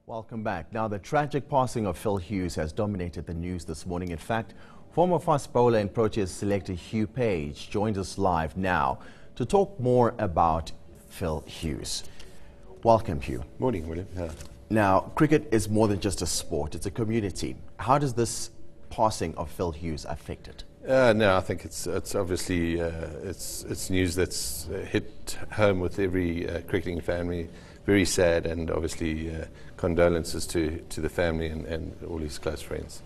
Welcome back. Now, the tragic passing of Phil Hughes has dominated the news this morning. In fact, former fast bowler and Proteas selector Hugh Page joins us live now to talk more about Phil Hughes. Welcome, Hugh. Morning, William. Now, cricket is more than just a sport, it's a community. How does this passing of Phil Hughes affect it? No, I think it's obviously it's news that's hit home with every cricketing family. Very sad, and obviously condolences to the family and all his close friends.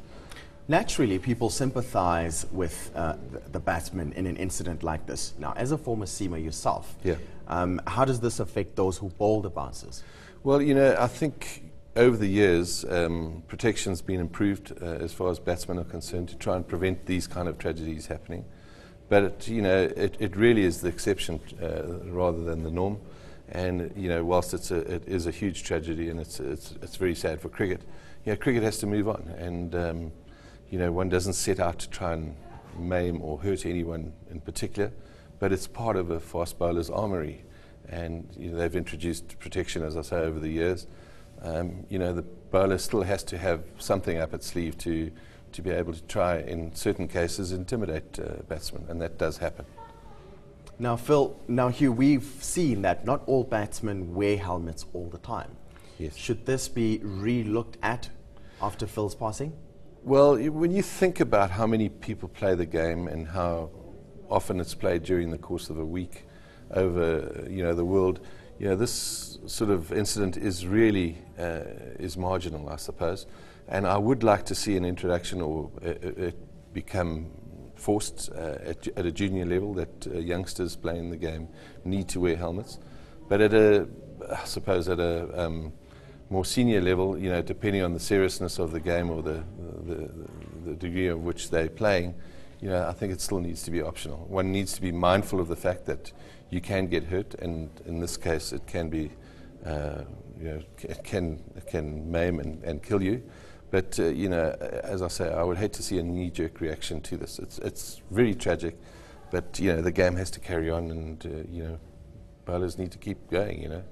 Naturally, people sympathize with the batsman in an incident like this. Now, as a former seamer yourself, how does this affect those who bowl the bouncers? Well, you know, I think over the years, protection's been improved as far as batsmen are concerned to try and prevent these kind of tragedies happening. But it really is the exception rather than the norm. And whilst it is a huge tragedy, and it's very sad for cricket, cricket has to move on, and one doesn't set out to try and maim or hurt anyone in particular, but it's part of a fast bowler's armoury, and they've introduced protection, as I say, over the years. The bowler still has to have something up its sleeve to be able to try, in certain cases, intimidate batsmen, and that does happen. Now, Hugh, we've seen that not all batsmen wear helmets all the time. Yes. Should this be re-looked at after Phil's passing? Well, when you think about how many people play the game and how often it's played during the course of a week over the world, this sort of incident is really is marginal, I suppose. And I would like to see an introduction or it become forced at a junior level that youngsters playing the game need to wear helmets. But at a more senior level, depending on the seriousness of the game or the degree of which they're playing, I think it still needs to be optional. One needs to be mindful of the fact that you can get hurt, and in this case, it can be, it can maim and kill you. But as I say, I would hate to see a knee-jerk reaction to this. It's very tragic, but the game has to carry on, and bowlers need to keep going.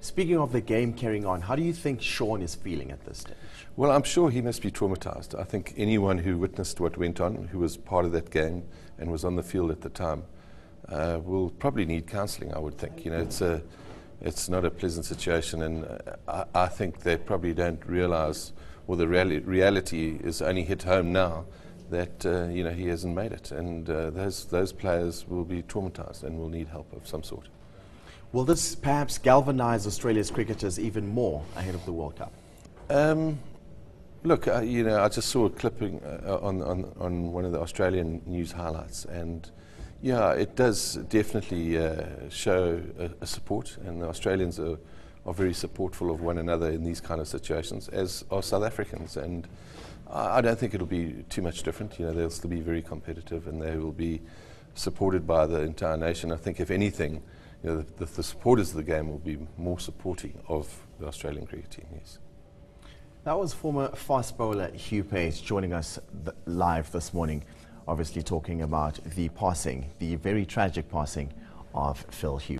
Speaking of the game carrying on, how do you think Sean is feeling at this stage? Well, I'm sure he must be traumatized. I think anyone who witnessed what went on, who was part of that game and was on the field at the time, will probably need counselling, I would think. It's not a pleasant situation, and I think they probably don't realise, or the reality is only hit home now, that he hasn't made it, and those players will be traumatised and will need help of some sort. Will this perhaps galvanise Australia's cricketers even more ahead of the World Cup? Look, I just saw a clipping on one of the Australian news highlights, and it does definitely show a support, and the Australians are very supportful of one another in these kind of situations, as are South Africans. And I don't think it'll be too much different. They'll still be very competitive, and they will be supported by the entire nation. I think, if anything, the supporters of the game will be more supporting of the Australian cricket team, yes. That was former fast bowler Hugh Page joining us live this morning, obviously talking about the very tragic passing of Phil Hughes.